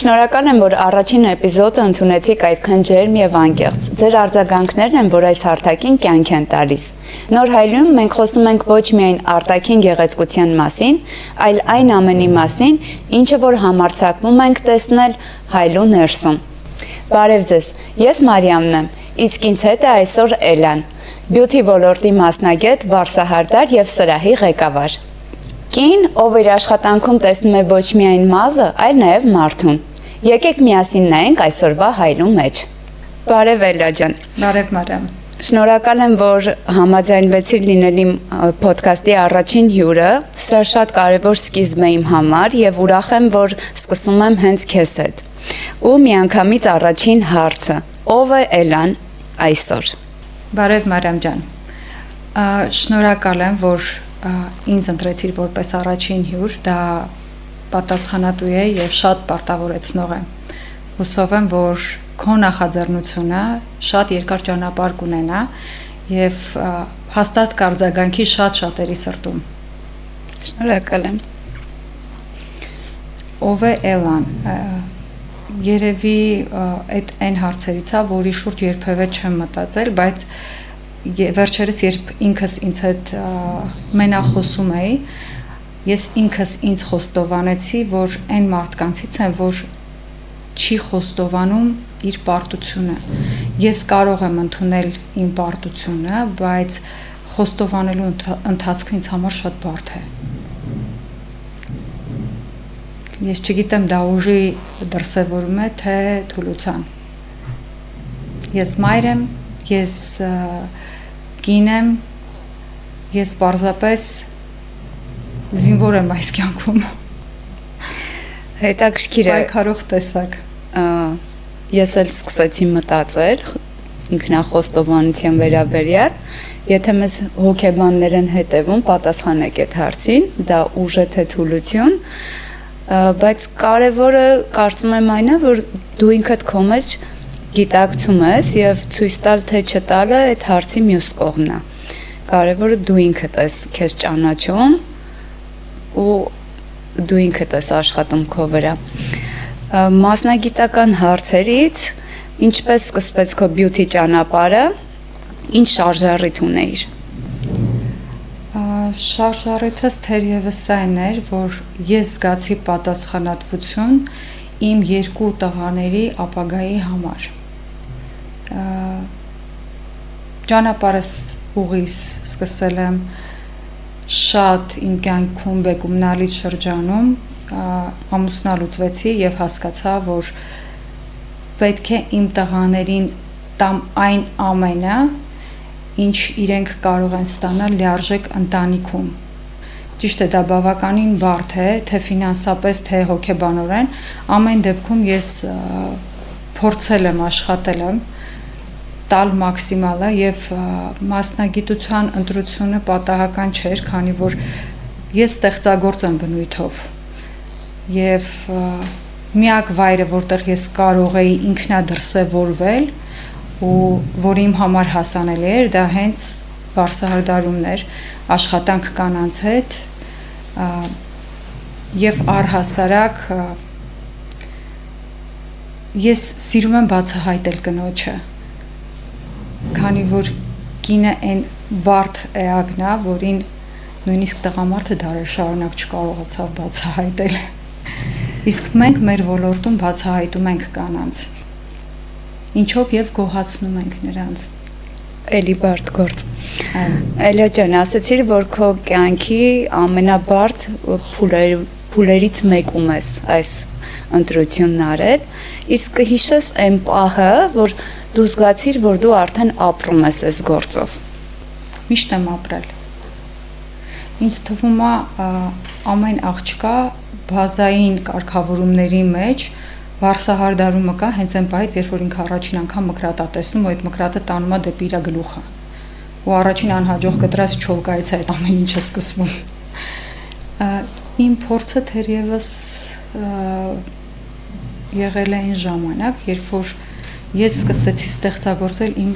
Շնորհակալ եմ, որ առաջին էպիզոդը ընդունեցիք այդքան ջերմ եւ անկեղծ։ Ձեր արձագանքներն են, որ այս հարթակին կյանք են տալիս։ Նոր հայլում մենք խոսում ենք ոչ միայն արտաքին գեղեցկության մասին, այլ այն ամենի մասին, ինչը որ համարձակվում ենք տեսնել հայլու ներսում։ Բարև ձեզ, ես Մարիամն եմ, իսկ ինձ հետ է այսօր Էլան, բյութի ոլորտի մասնագետ, վարսահարդար եւ սրահի ղեկավար։ Կին, ով իր աշխատանքում տեսնում է ոչ միայն մազը, այլ նաև մարդուն։ Եկեք միասին նայենք այսօրվա հայլու մեջ։ Բարև Էլա ջան։ Բարև Մարիամ։ Շնորհակալ եմ, որ համաձայնվեցիր լինել իմ ոդքասթի առաջին հյուրը։ Սա շատ կարևոր սկիզբ է իմ համար եւ ուրախ եմ, որ սկսում եմ հենց քեզ հետ։ Ու միանգամից առաջին հարցը. ով է Էլան այսօր։ Բարև Մարիամ ջան։ Շնորհակալ եմ, որ ինձ ընտրեցիր որպես առաջին հյուր, դա պատասխանատու է եւ շատ պարտավորեցնող է։ Հուսով եմ, որ քո նախաձեռնությունը շատ երկար ճանապարհ կունենա եւ հաստատ կարձագանքի շատերի սրտում։ Շնորհակալ եմ։ Ով է Էլան։ Երևի այդ այն հարցերից է, որի շուրջ երբևէ չեմ մտածել, բայց վերջերս երբ ինքս ինձ հետ մենախոսում էի, ես ինքս ինձ խոստովանեցի, որ այն մարդկանցից եմ, որ չի խոստովանում իր պարտությունը։ Ես կարող եմ ընդունել իմ պարտությունը, բայց խոստովանելու ընթացքը ինձ համար շատ բարդ է։ Ես չգիտեմ դա ուժի դրսևորում է, թե թուլության։ Ես մայր եմ, ես կին եմ, ես պարզապես զինվոր եմ այս կյանքում։ Հետաքրքիր է։ Պայքարող տեսակ։ Ես էլ սկսեցի մտածել ինքնախոստովանության վերաբերյալ, եթե մեզ հոգեբաններ են հետևում, պատասխանեք այդ հարցին, դա ուժ է թե թուլություն, բայց կարևորը կարծում եմ այն է, որ դու ինքդ քո մեջ գիտակցում ես եւ ցույց տալ թե չտալը այդ հարցի մյուս կողմն է։ Կարևորը դու ինքդ ես քեզ ճանաչում ու դու ինքդ ես աշխատում քո վրա։ Մասնագիտական հարցերից ինչպես սկսվեց քո բյութի ճանապարհը, ինչ շարժառիթ ունեիր։ Շարժառիթս թերևս այն էր, որ ես զգացի պատասխանատվություն իմ երկու տղաների ապագայի համար։ Ճանապարհս ուղիս սկսել եմ շատ իմ կյանքում բեկումնալից շրջանում, ամուսնալուծվեցի եւ հասկացա, որ պետք է իմ տղաներին տամ այն ամենը, ինչ իրենք կարող են ստանալ լիարժեք ընտանիքում։ Ճիշտ է, դա բավականին բարդ է, թե ֆինանսապես, թե հոգեբանորեն, ամեն դեպքում ես փորձել եմ, աշխատել եմ տալ մաքսիմալը եւ մասնագիտության ընտրությունը պատահական չէր, քանի որ ես ստեղծագործ եմ բնույթով եւ միակ վայրը, որտեղ ես կարող էի ինքնադրսևորվել ու որ իմ համար հասանելի էր, դա հենց վարսահարդարումն էր, աշխատանք կանանց հետ եւ առհասարակ ես սիրում եմ բացահայտել կնոջը, քանի որ կինը այն բարդ էակն է, որին նույնիսկ տղամարդը դարեր շարունակ չկարողացավ բացահայտել։ Իսկ մենք մեր ոլորտում բացահայտում ենք կանանց, ինչով եւ գոհացնում ենք նրանց։ Էլի բարդ գործ։ Էլա ջան, ասացիր, որ քո կյանքի ամենաբարդ փուլերից մեկում ես այս ընտրությունն արել, իսկ կհիշես այն պահը, որ դու զգացիր, որ դու արդեն ապրում ես այս գործով։ Միշտ եմ ապրել։ Ինձ թվում է ամեն աղջկա բազային կարգավորումների մեջ վարսահարդարումը կա հենց այն պահից, երբ որ ինքը առաջին անգամ մկրատ է տեսնում, ու այդ մկրատը տանում է դեպի իր գլուխը։ Ու առաջին անհաջող կտրած չոլկայից է այդ ամեն ինչը սկսվում։ Իմ փորձը թերևս եղել է այն ժամանակ, երբ որ ես սկսեցի ստեղծագործել իմ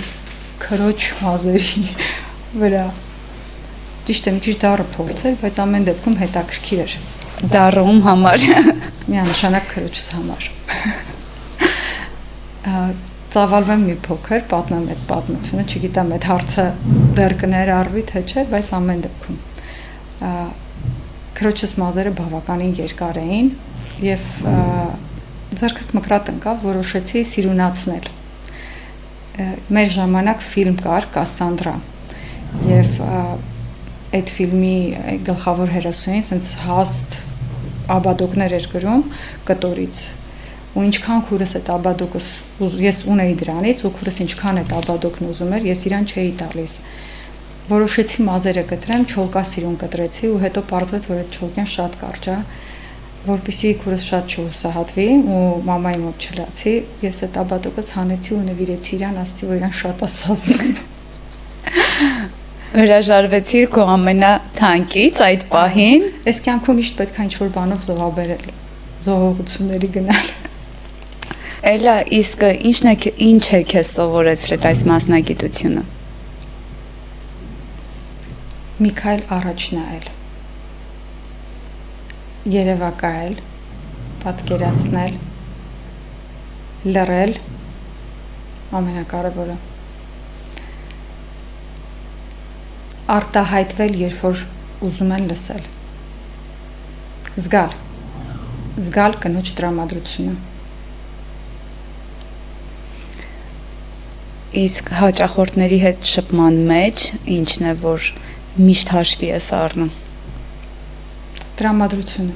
քրոջ մազերի վրա։ Ճիշտ է, մի քիչ դառը փորձ էր, բայց ամեն դեպքում հետաքրքիր էր։ Դառում համար։ Միանշանակ քրոջս համար։ Ծավալվեմ մի փոքր, պատմեմ այդ պատմությունը, չգիտեմ այդ հարցը դեռ կներառվի թե չէ, բայց ամեն դեպքում քրոջս մազերը բավականին երկար էին եւ ձեռքս մկրատ ընկավ, որոշեցի սիրունացնել։ Մեր ժամանակ ֆիլմ կար Կասանդրա եւ այդ ֆիլմի գլխավոր հերոսուհին sense հաստ աբադոկներ էր գրում կտորից ու ինչքան քուրս այդ աբադոկս ես ունեի դրանից ու քուրս ինչքան այդ աբադոկն ուզում էր ես իրան չէի տալիս որոշեցի մազերը կտրեմ չոլկա սիրուն կտրեցի ու հետո պարզվեց որ այդ չոլկան շատ կարճ է որպեսզի քուրս շատ չհուսահատվի ու մամայի մոտ չլացի ես այդ աբադոկս հանեցի ու նվիրեցի իրան ասացի որ իրան շատ է սազում Հրաժարվեցիր քո ամենաթանկից այդ պահին։ Այս կյանքում միշտ պետք է ինչ-որ բանով զոհաբերել, զոհողությունների գնալ։ Էլա, իսկ ինչ է քեզ սովորեցրել այս մասնագիտությունը։ Մի քայլ առաջ նայել։ Երևակայել, պատկերացնել, լռել, ամենակարևորը։ Արտահայտվել, երբ որ ուզում են լսել։ Զգալ կնոջ տրամադրությունը։ Իսկ հաճախորդների հետ շփման մեջ ինչն է, որ միշտ հաշվի ես առնում։ Տրամադրությունը։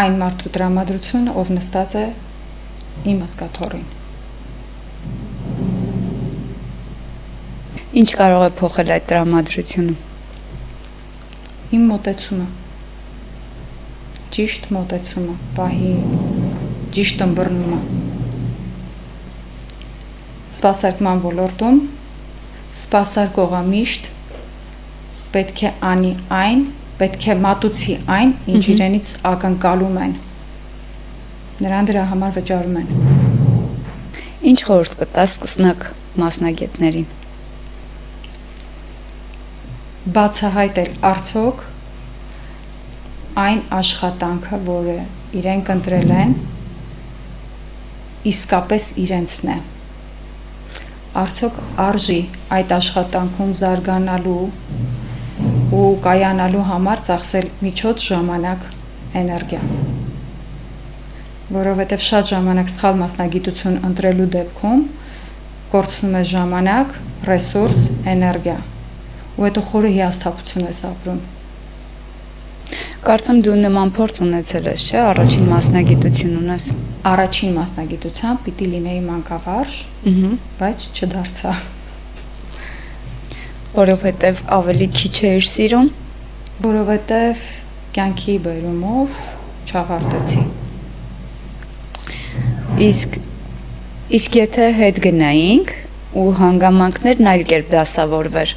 Այն մարդու տրամադրությունը, ով նստած է իմ ասկաթոռին։ Ինչ կարող է փոխել այդ տրամադրությունը։ Իմ մոտեցումը։ Ճիշտ մոտեցումը, պահի ճիշտ ըմբռնումը։ Սպասարկման ոլորտում սպասարկողը միշտ պետք է անի այն, պետք է մատուցի այն, ինչ իրենից ակնկալում են։ Նրան դրա համար վճարում են։ Ինչ խորհուրդ կտաս սկսնակ մասնագետներին։ Բացահայտել արդյոք այն աշխատանքը, որը իրենք ընտրել են, իսկապես իրենցն է։ Արդյոք արժի այդ աշխատանքում զարգանալու ու կայանալու համար ծախսել միջոց ժամանակ, էներգիա։ Որովհետև շատ ժամանակ սխալ մասնագիտություն ընտրելու դեպքում կորցնում է ժամանակ, ռեսուրս, էներգիա։ Ու հետո խորը հիասթափություն ես ապրում։ Կարծեմ դու նման փորձ ունեցել ես, չէ՞, առաջին մասնագիտություն ունես։ Առաջին մասնագիտությամբ պիտի լինեի մանկավարժ, բայց չդարձա։ Որովհետև ավելի քիչ էիր սիրում, որովհետև կյանքի բերումով չավարտեցի։ Իսկ եթե հետ գնայինք ու հանգամանքներն այլ կերպ դասավորվեր,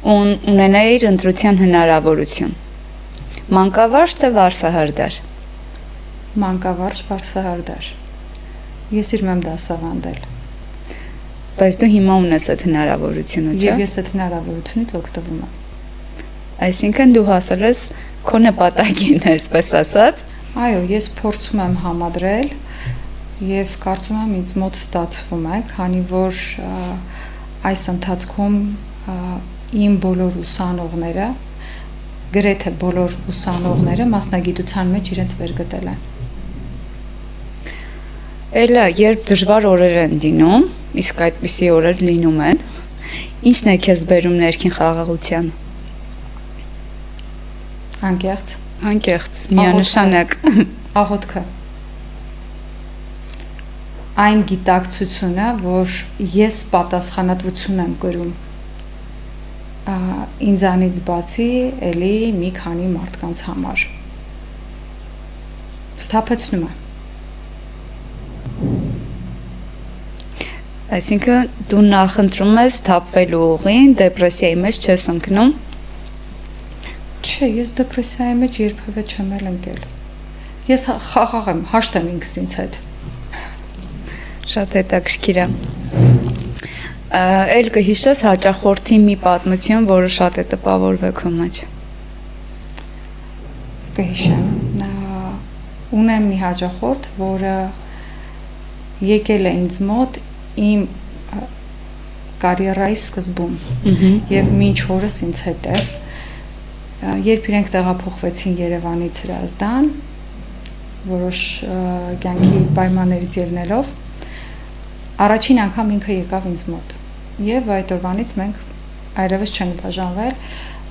ունենայիր ընտրության հնարավորություն։ Մանկավարժ թե վարսահարդար։ Մանկավարժ, վարսահարդար։ Ես իրմ եմ դասավանդել։ Բայց դու հիմա ունես այդ հնարավորությունը, չէ՞։ Եվ ես այդ հնարավորությունից օգտվում եմ։ Այսինքն դու հասել ես քո նպատակին, այսպես ասած։ Այո, ես փորձում եմ համադրել եւ կարծում եմ ինձ մոտ ստացվում է, քանի որ այս ընթացքում իմ բոլոր ուսանողները, գրեթե բոլոր ուսանողները մասնագիտության մեջ իրենց վերգտել են։ Էլա, երբ դժվար օրեր են լինում, իսկ այդպիսի օրեր լինում են, ինչն է քեզ բերում ներքին խաղաղության։ Անկեղծ, միանշանակ։ Աղոթքը։ Այն գիտակցությունը, որ ես պատասխանատվություն եմ կրում ինձանից բացի էլի մի քանի մարդկանց համար։ Սթափեցնում է։ Այսինքն դու նախընտրում ես թափվելու ուղին, դեպրեսիայի մեջ չես ընկնում։ Չէ, ես դեպրեսիայի մեջ երբևէ չեմ ընկել։ Ես խաղաղ եմ, հաշտ եմ ինքս ինձ հետ։ Շատ հետաքրքիր է։ Էլ կհիշես հաճախորդի մի պատմություն, որը շատ է տպավորվել քո մեջ։ կհիշեմ, ունեմ մի հաճախորդ, որը եկել է ինձ մոտ իմ կարիերայի սկզբում եւ մինչ օրս ինձ հետ է, երբ իրենք տեղափոխվեցին Երևանից Հրազդան, որոշ կյանքի պայմաններից ելնելով, առաջին անգամ ինքը եկավ ինձ մոտ եւ այդ օրվանից մենք այլևս չենք բաժանվել,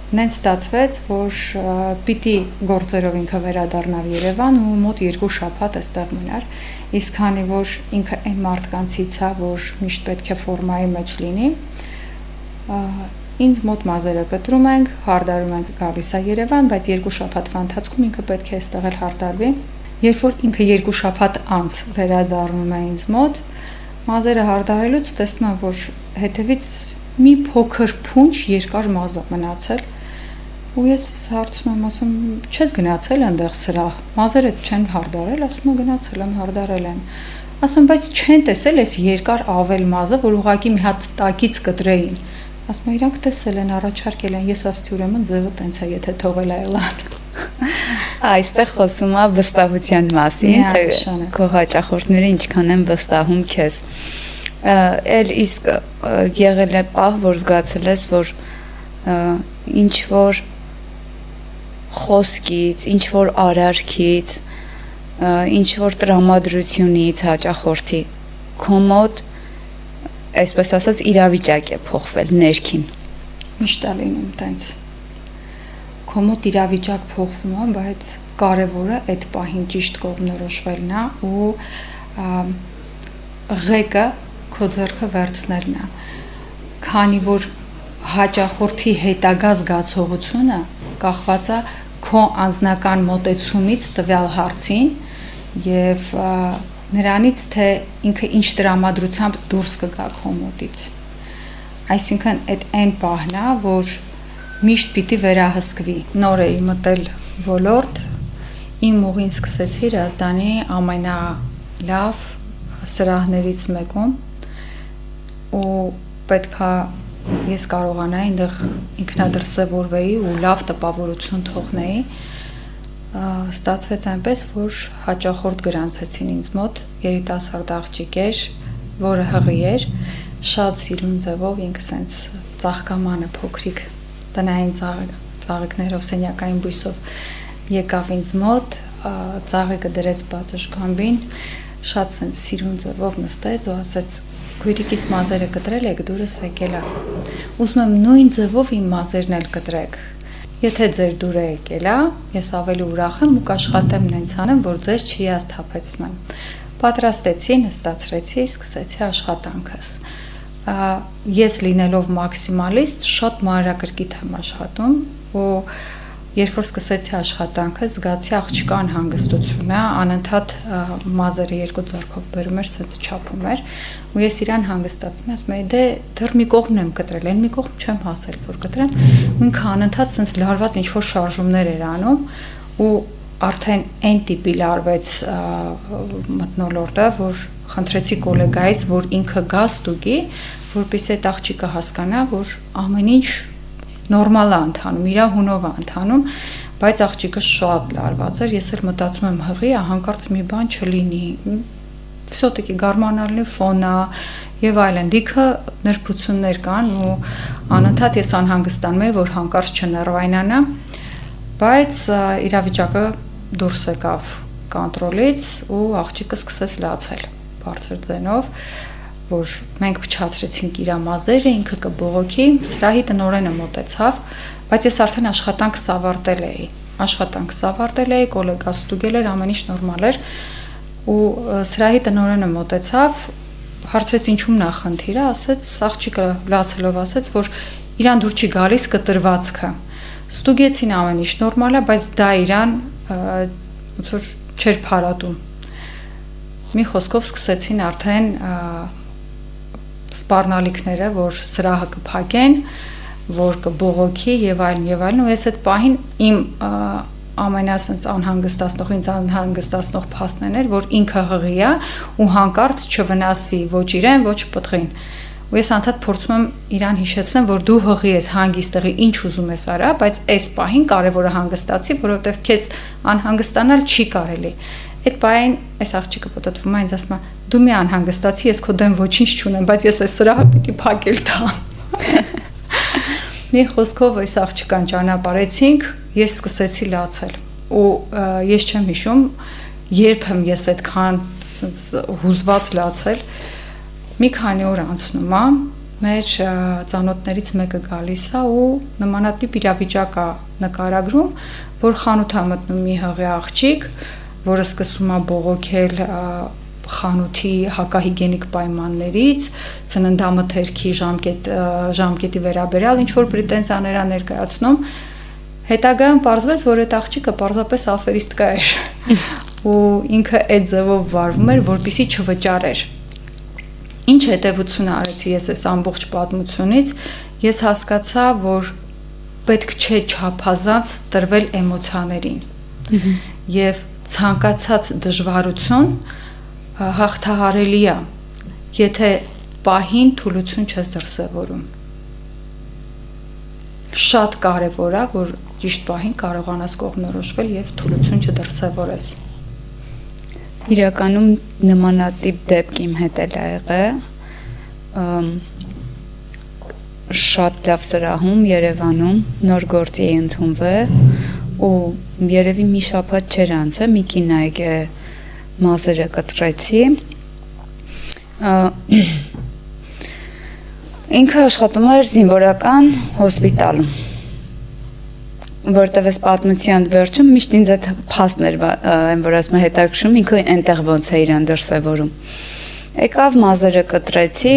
նենց ստացվեց, որ պիտի գործերով ինքը վերադառնար Երևան ու մոտ 2 շաբաթ այստեղ մնար, իսկ քանի որ ինքը այն մարդկանցից է, որ միշտ պետք է ֆորմայի մեջ լինի, ինձ մոտ մազերը կտրում ենք, հարդարում ենք գալիս է Երևան, բայց 2 շաբաթվա ընթացքում ինքը պետք է այստեղ էլ հարդարվի։ Երբ որ ինքը 2 շաբաթ անց վերադառնում է ինձ մոտ, մազերը հարդարելուց տեսնում եմ, որ հետևից մի փոքր փունջ երկար մազը մնացել ու ես հարցնում եմ, ասում չես գնացել այնտեղ սրահ, մազերը չեն հարդարել, ասում եմ գնացել եմ, հարդարել են, ասում եմ բայց չեն տեսել այս երկար ավել մազը, որ ուղղակի մի հատ տակից կտրեին, ասում եմ իրանք տեսել են, առաջարկել են, ես ասացի ուրեմն ձևը տենց է, եթե թողել է ելան։ Այստեղ խոսում է վստահության մասին, թե քո հաճախորդները ինչքան են վստահում քեզ։ Էլ իսկ եղել է պահ, որ զգացել ես, որ ինչ որ խոսքից, ինչ որ արարքից, ինչ որ տրամադրությունից հաճախորդի քո մոտ, այսպես ասած, իրավիճակ է փոխվել ներքին։ Միշտ է լինում տենց։ Քո մոտ իրավիճակ փոխվում է, բայց կարևորը այդ պահին ճիշտ կողմնորոշվելն է ու ղեկը քո ձեռքը վերցնելն է, քանի որ հաճախորդի հետագա զգացողությունը կախված է քո անձնական մոտեցումից տվյալ հարցին եւ նրանից, թե ինքը ինչ տրամադրությամբ դուրս կգա քո մոտից։ Այսինքն այդ այն պահն է, որ միշտ պիտի վերահսկվի։ Նոր էի մտել ոլորտ, իմ ուղին սկսեցի Հրազդանի ամենալավ սրահներից մեկում ու պետքա ես կարողանայի այնտեղ ինքնադրսևորվեի ու լավ տպավորություն թողնեի, ստացվեց այնպես, որ հաճախորդ գրանցեցին ինձ մոտ, երիտասարդ աղջիկ էր, որը հղի էր, շատ սիրուն ձևով ինքը սենց ծաղկամանը փոքրիկ տնային ծաղիկներով, սենյակային բույսով եկավ ինձ մոտ, ծաղիկը դրեց պատշգամբին, շատ սենց սիրուն ձևով նստեց ու ասեց Քույրիկիս մազերը կտրել եք, դուրս եկել է։ Ուզում եմ նույն ձևով իմ մազերն էլ կտրեք։ Եթե ձեր դուրը եկել է, ես ավելի ուրախ եմ ու կաշխատեմ նենց անեմ, որ ձեզ չի հիասթափեցնեմ։ Պատրաստեցի, նստացրեցի, սկսեցի աշխատանքս։ Ես լինելով մաքսիմալիստ, շատ մանրակրկիտ եմ աշխատում ու երբ որ սկսեցի աշխատանքը, զգացի աղջկա անհանգստությունը, անընդհատ մազերը 2 ձեռքով բերում էր, ցած չափում էր, ու ես իրան հանգստացնում եմ, ասում եմ, դե դեռ մի կողմն եմ կտրել, այն մի կողմ չեմ հասել, որ կտրեմ, ու ինքը անընդհատ sense լարված ինչ որ շարժումներ էր անում, ու արդեն այն տիպի լարվեց մթնոլորտը, որ խնդրեցի գոլեգայից, որ ինքը գա ստուգի, որպեսզի այդ աղջիկը հասկանա, որ ամեն ինչ նորմալ է ընթանում, իր հունով է ընթանում, բայց աղջիկը շատ լարված էր, ես էլ մտածում եմ հղի, հանկարծ մի բան չլինի, всё-таки գարմանալի ֆոն է եւ այլն, դիքը նրբություններ կան ու անընդհատ ես անհանգստանում եմ, որ հանկարծ չներվայնանա, բայց իրավիճակը դուրս եկավ կոնտրոլից ու աղջիկը սկսեց լացել բարձր ձենով, որ մենք փչացրեցինք իր մազերը, ինքը կբողոքի, սրահի տնօրենը մոտեցավ, բայց ես արդեն աշխատանքս ավարտել էի, գոլեգա ստուգել էր, ամեն ինչ նորմալ էր, ու սրահի տնօրենը մոտեցավ, հարցրեց ինչու՞մն է խնդիրը, ասեց, աղջիկը լացելով ասեց, որ իրան դուր չի գալիս կտրվածքը։ Ստուգեցին ամեն ինչ նորմալ է, բայց դա իրան ոնց որ չէր փարատում։ Մի խոսքով սկսեցին արդեն սպառնալիքները, որ սրահը կփակեն, որ կբողոքի եւ այլն, ու ես այդ պահին իմ ամենասենց անհանգստացնող, ինձ անհանգստացնող փաստն էր, որ ինքը հղի է ու հանկարծ չվնասի ոչ իրեն, ոչ պտղին։ ու ես անդադ փորձում եմ իրան հիշեցնեմ, որ դու հղի ես, հանգիստ եղի, ինչ ուզում ես արա, բայց այս պահին կարևորը հանգստացի, որովհետև քեզ անհանգստանալ չի կարելի։ Այդ պահին այս աղջիկը պատտվում է, ինձ ասում է, դու մի անհանգստացի, ես քո դեմ ոչինչ չունեմ, բայց ես այս սրահը պիտի փակել տամ։ Մի խոսքով այս աղջկան ճանապարհեցինք, ես սկսեցի լացել ու ես չեմ հիշում երբ եմ ես այդքան հուզված լացել։ Մի քանի օր անցնում է, մեր ծանոթներից մեկը գալիս է ու նմանատիպ իրավիճակ է նկարագրում, որ խանութ է մտնում մի հղի աղջիկ, որը սկսում է բողոքել խանութի հակահիգիենիկ պայմաններից, սննդամթերքի ժամկետի վերաբերյալ ինչ որ պրետենզիաներ ներկայացնում, հետագայում պարզվեց, որ այդ աղջիկը պարզապես աֆերիստկա էր ու ինքը այդ ձևով վարվում էր, որպեսզի չվճարեր։ Ինչ հետևություն արեցի ես այս ամբողջ պատմությունից, ես հասկացա, որ պետք չէ չափազանց տրվել էմոցիաներին եւ ցանկացած դժվարություն հաղթահարելի է, եթե պահին թուլություն չես դրսևորում։ Շատ կարևոր է, որ ճիշտ պահին կարողանաս կողմնորոշվել եւ թուլություն չդրսևորես։ Իրականում նմանատիպ դեպք իմ հետ էլ ա եղել, շատ լավ սրահում Երևանում նոր գործի էի ընդունվել ու երևի մի շաբաթ չէր անցել, մի կին ա եկել մազերը կտրեցի, ինքը աշխատում էր զինվորական հոսպիտալում, որտեղ այս պատմության վերջում միշտ ինձ այդ փաստներ են, որ ասում եմ հետաքրքրում, ինքը այնտեղ ոնց է իրան դրսևորում։ Եկավ մազերը կտրեցի,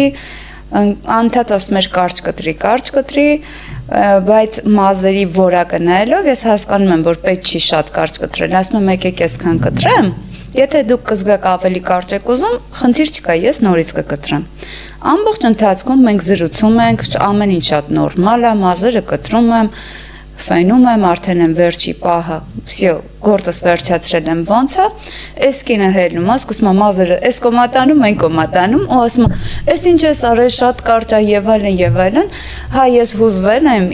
անդադ ասում էր կարճ կտրի, բայց մազերի որակը նայելով ես հասկանում եմ, որ պետք չի շատ կարճ կտրել, ասում եմ եկեք այսքան կտրեմ, եթե դուք կզգաք ավելի կարճ եք ուզում, խնդիր չկա, ես նորից կկտրեմ։ Ամբողջ ընթացքում մենք զրուցում ենք, ամեն ինչ շատ նորմալ է, մազերը կտրում եմ, ֆենում եմ, արդեն եմ վերջի պահը, всё, գործս վերջացրել եմ ոնց է, այս կինը հելնում է, սկսում է մազերը, այս կոմատանում, այն կոմատանում, ու ասում է, այս ինչ ես արել, շատ կարճ է եւ այլն, հա ես հուզվել եմ,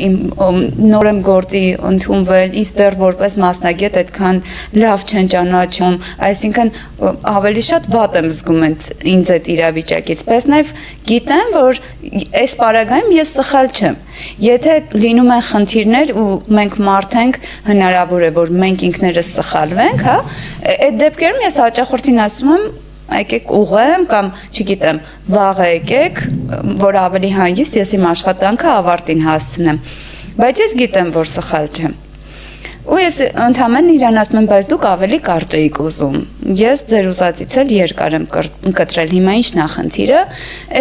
նոր եմ գործի ընդունվել, ինձ դեռ որպես մասնագետ այդքան լավ չեն ճանաչում, այսինքն ավելի շատ վատ եմ զգում ինձ այդ իրավիճակից, բայց նաեւ գիտեմ, որ այս պարագայում ես սխալ չեմ։ Եթե լինում են խնդիրներ ու մենք մարդ ենք, հնարավոր է, որ մենք ինքներս սխալվենք, հա, այդ դեպքերում ես հաճախորդին ասում եմ, եկեք ուղղեմ կամ, չգիտեմ, վաղը եկեք, որ ավելի հանգիստ ես իմ աշխատանքը ավարտին հասցնեմ։ Բայց ես գիտեմ, որ սխալ չեմ։ Ու ես ընդհանրեն իրան ասում եմ, բայց դուք ավելի կարճ էիք ուզում։ Ես ձեր ուզածից էլ երկար եմ կտրել, հիմա ինչն է խնդիրը,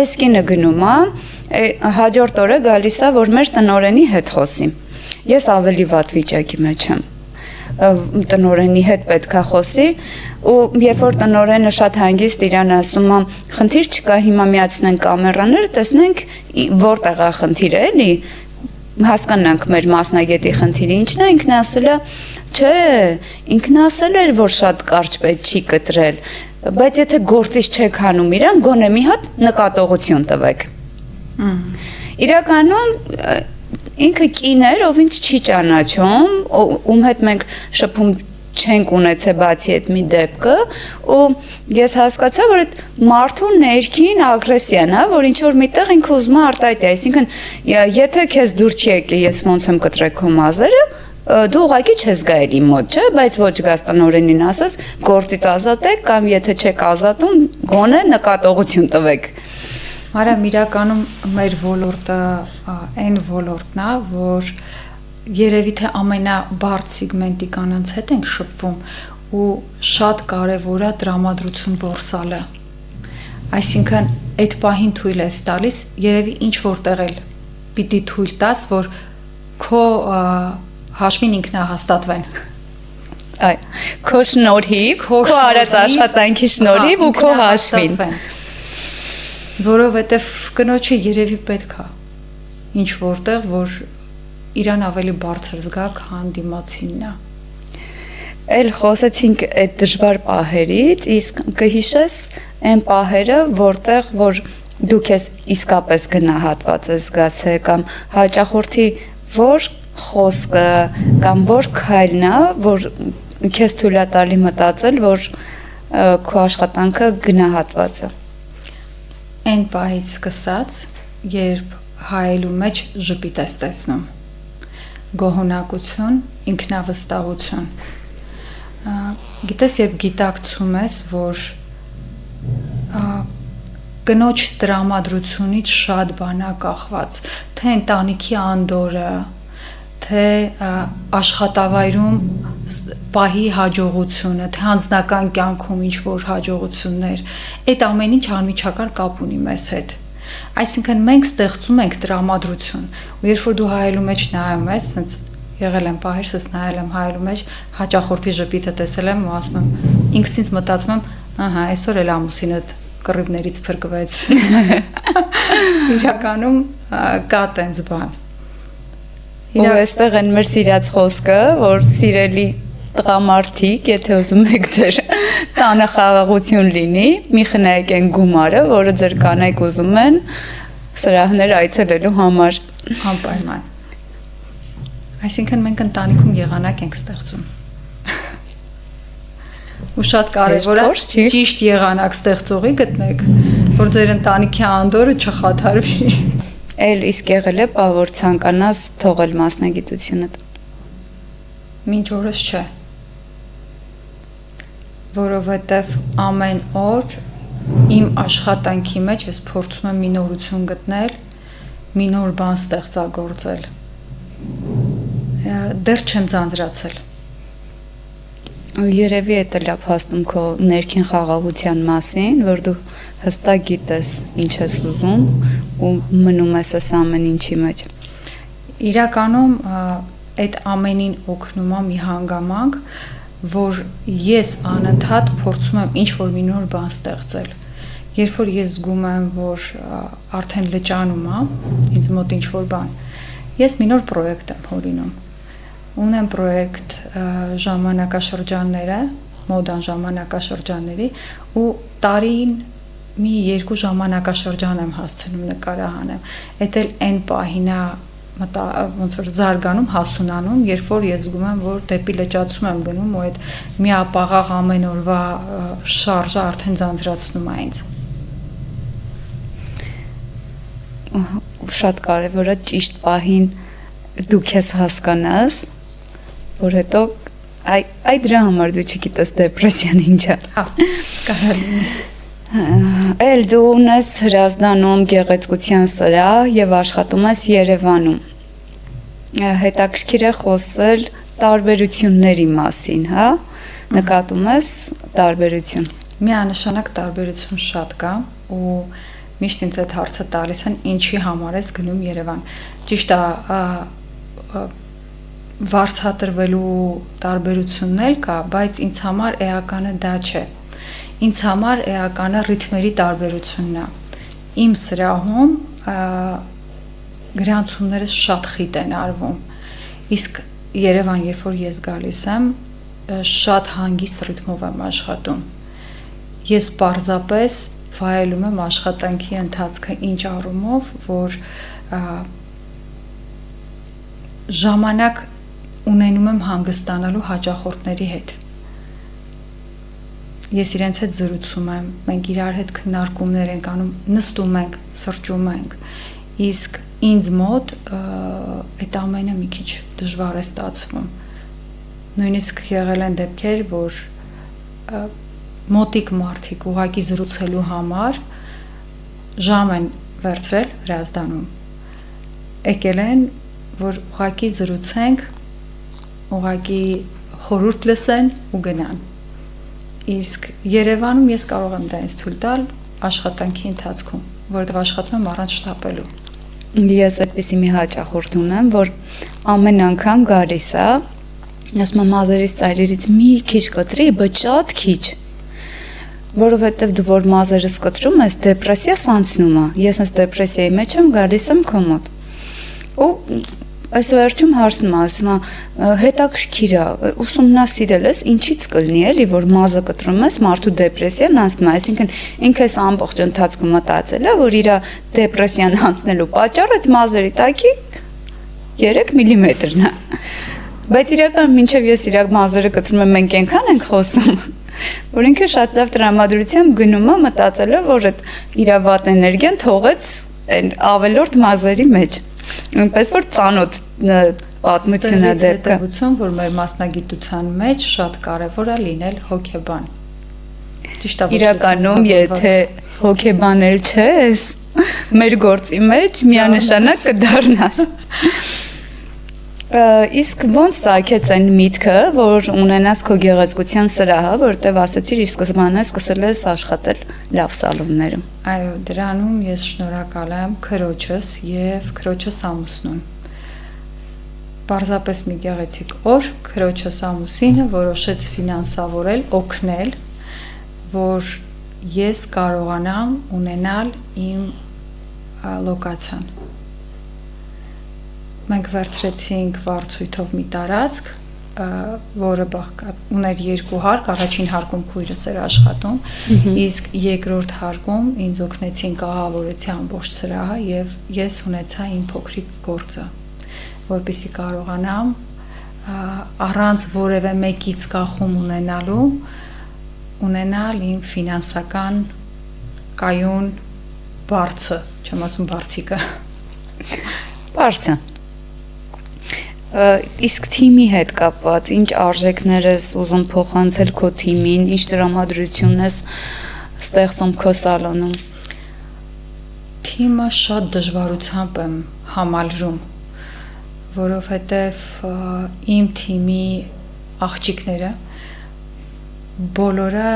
այս կինը գնում է, հաջորդ օրը գալիս է, որ մեր տնօրենի հետ խոսի։ Ես ավելի վատ վիճակի մեջ եմ, տնօրենի հետ պետք է խոսի, ու երբ որ տնօրենը շատ հանգիստ իրան ասում է, խնդիր չկա, հիմա միացնենք կամերաները, տեսնենք որտեղ է խնդիրը, էլի, հասկանանք մեր մասնագետի խնդիրը ինչն է, ինքն ասել է, չէ, ինքն ասել էր, որ շատ կարճ պետք չի կտրել, բայց եթե գործից չեք հանում իրան, գոնե մի հատ նկատողություն տվեք։ Իրականում ինքը կին էր, ով ինձ չի ճանաչում, ում հետ մենք շփում չենք ունեցել բացի այդ մի դեպքը, ու ես հասկացա, որ այդ մարդու ներքին ագրեսիան է, որ ինչ որ միտեղ ինքը ուզում է արտահայտի, այսինքն եթե քեզ դուր չի եկել, ես ոնց եմ կտրել քո մազերը, դու ուղղակի չես գա էլի մոտ, չէ, բայց ոչ գաս տնօրենին ասես, գործից ազատեք կամ եթե չեք ազատում, գոնե նկատողություն տվեք։ Մարամ իրականում մեր ոլորտը այն ոլորտն է, որ երևի թե ամենաբարձ սեգմենտի կանանց հետ ենք շփվում ու շատ կարևոր է տրամադրություն որսալը։ Այսինքն այդ պահին թույլ ես տալիս, երևի ինչ որտեղ էլ պիտի թույլ տաս, որ քո հաշվին ինքնահաստատվեն։ Այ, քո շնորհիվ, քո արած աշխատանքի շնորհիվ ու քո հաշվին։ Որովհետև կնոջը երևի պետք է ինչ որտեղ, որ իրան ավելի բարձր զգա, քան դիմացինն է։ Էլ խոսեցինք այդ դժվար պահերից, իսկ կհիշես այն պահերը, որտեղ որ դուք ես իսկապես գնահատված ես զգացել կամ հաճախորդի որ խոսքը կամ որ քայլն է, որ քեզ թույլ է տալի մտածել, որ քո աշխատանքը գնահատված է։ Այն պահից սկսած, երբ հայելու մեջ ժպիտ ես տեսնում, գոհունակություն, ինքնավստահություն։ Գիտես, երբ գիտակցում ես, որ կնոջ տրամադրությունից շատ բան է կախված, թե ընտանիքի անդորը, թե աշխատավայրում պահի հաջողությունը, թե անձնական կյանքում ինչ-որ հաջողություններ, այդ ամեն ինչ անմիջական կապ ունի մեզ հետ։ Այսինքն մենք ստեղծում ենք տրամադրություն, ու երբ որ դու հայելու մեջ նայում ես, ասենց եղել եմ պահեր, ես նայել եմ հայելու մեջ, հաճախորդի ժպիտը տեսել եմ ու ասում եմ, ինքս ինձ մտածում եմ, ահա, այսօր էլ ամուսինդ կռիվներից փրկվեց։ Իրականում կա տենց բան։ Ու այստեղ են մեր սիրած խոսքը, որ սիրելի տղամարդիկ, եթե ուզում եք ձեր տանը խաղաղություն լինի, մի խնայեք այն գումարը, որը ձեր կանայք ուզում են սրահներ այցելելու համար։ Անպայման։ Այսինքն մենք ընտանիքում եղանակ ենք ստեղծում։ Ու շատ կարևոր է ճիշտ եղանակ ստեղծողի գտնեք, որ ձեր ընտանիքի անդորը չխաթարվի։ Էլ իսկ եղել է, որ ցանկանաս թողել մասնագիտությունդ։ Մինչ օրս չէ։ Որովհետև ամեն օր իմ աշխատանքի մեջ ես փորձում եմ մի նորություն գտնել, մի նոր բան ստեղծագործել։ Դեռ չեմ ձանձրացել։ Երևի է լավ հաստում քո ներքին խաղաղության մասին, որ դու հստակ գիտես ինչ ես ուզում ու մնում ես այս ամեն ինչի մեջ։ Իրականում այդ ամենին օգնում է մի հանգամանք, որ ես անընդհատ փորձում եմ ինչ-որ մի նոր բան ստեղծել։ Երբ որ ես զգում եմ, որ արդեն լճանում է, ինձ մոտ ինչ-որ բան, ես մի նոր պրոյեկտ եմ հորինում։ Ունեմ պրոյեկտ ժամանակաշրջանները, մոդան ժամանակաշրջանների ու տարին մի 2 ժամանակաշրջան եմ հասցնում նկարահանեմ։ Էդ էլ այն պահին է ոնց որ զարգանում, հասունանում, երբ որ ես զգում եմ, որ դեպի լճացում եմ գնում ու այդ միապաղաղ ամեն օրվա շարժը արդեն ձանձրացնում է ինձ։ Շատ կարևոր է ճիշտ պահին դու քեզ հասկանաս, որ հետո այ դրա համար դու չգիտես դեպրեսիան ինչ է։ Կարելի։ Էլ դու ունես Հրազդանում գեղեցկության սրահ եւ աշխատում ես Երևանում։ Հետաքրքիր է խոսել տարբերությունների մասին, հա։ Նկատում ես տարբերություն։ Միանշանակ տարբերություն շատ կա ու միշտ ինձ այդ հարցը տալիս են, ինչի համար ես գնում Երևան։ Ճիշտ է, վարձատրվելու տարբերությունն էլ կա, բայց ինձ համար էականը դա չէ։ Ինձ համար էականը ռիթմերի տարբերությունն է։ Իմ սրահում գրանցումներս շատ խիտ են արվում։ Իսկ Երևան, երբ որ ես գալիս եմ, շատ հանգիստ ռիթմով եմ աշխատում։ Ես պարզապես վայելում եմ աշխատանքի ընթացքը ինչ առումով, որ ժամանակ ունենում եմ հանգստանալու հաճախորդների հետ։ Ես իրենց հետ զրուցում եմ, մենք իրար հետ քննարկումներ ենք անում, նստում ենք, սրճում ենք։ Իսկ ինձ մոտ այդ ամենը մի քիչ դժվար է ստացվում։ Նույնիսկ եղել են դեպքեր, որ մոտիկ մարդիկ ուղղակի զրուցելու համար ժամ են վերցրել Հրազդանում։ Եկել են, որ ուղղակի զրուցենք, ուղղակի խորհուրդ լսեն ու գնան։ Իսկ Երևանում ես կարող եմ դա ինձ թույլ տալ աշխատանքի ընթացքում, որովհետև աշխատում եմ առանց շտապելու։ Ես այդպիսի մի հաճախորդ ունեմ, որ ամեն անգամ գալիս է, ասում եմ մազերից ծայրերից մի քիչ կտրի, բայց շատ քիչ։ Որովհետև դու որ մազերս կտրում ես, դեպրեսիաս անցնում է։ Ես այս դեպրեսիայի մեջ եմ, գալիս եմ քո մոտ։ Ու այս վերջում հարցնում ասում հետաքրքիր է ուսումնասիրել ես ինչից կլինի էլի որ մազը կտրում ես մարդու դեպրեսիան անցնում է այսինքն ինքս ամբողջ ընթացքում մտածել է որ իր դեպրեսիան անցնելու պատճառը այդ մազերի տակի 3 մմ-ն է բայց իրական մինչև ես իր մազերը կտրում եմ մենք այնքան ենք խոսում որ ինքը շատ լավ տրամադրությամբ գնում է մտածելով որ այդ իր վատ էներգիան թողեց այն ավելորդ մազերի մեջ այնպես որ ծանոթ պատմություն է դեպքը որ մեր մասնագիտության մեջ շատ կարևոր է լինել հոգեբան ճիշտ է իրականում եթե հոգեբանել չես մեր գործի մեջ միանշանակ կդառնաս իսկ ոնց ծագեց այն միտքը, որ ունենաս քո գեղեցկության սրահը, որտեղ ասացիր ի սկզբանե սկսել ես աշխատել լավ սալոններում։ Այո, դրանում ես շնորհակալ եմ քրոջս եւ քրոջս ամուսնուն։ Պարզապես մի գեղեցիկ օր քրոջս ամուսինը որոշեց ֆինանսավորել, օգնել, որ ես կարողանամ ունենալ իմ լոկացիան։ Մենք վերցրեցինք վարձույթով մի տարածք, որը ուներ 2 հարկ, առաջին հարկում քույրս էր աշխատում, իսկ երկրորդ հարկում ինձ օգնեցին կահավորեցի ամբողջ սրահը եւ ես ունեցա իմ փոքրիկ գործը, որպեսզի կարողանամ առանց որևէ մեկից կախում ունենալ իմ ֆինանսական կայուն բարձը, չեմ ասում բարձիկը։ Բարձը իսկ թիմի հետ կապված ինչ արժեքներ ես ուզում փոխանցել քո թիմին, ինչ տրամադրություն ես ստեղծում քո սալոնում։ Թիմը շատ դժվարությամբ եմ համալրում, որովհետև իմ թիմի աղջիկները բոլորը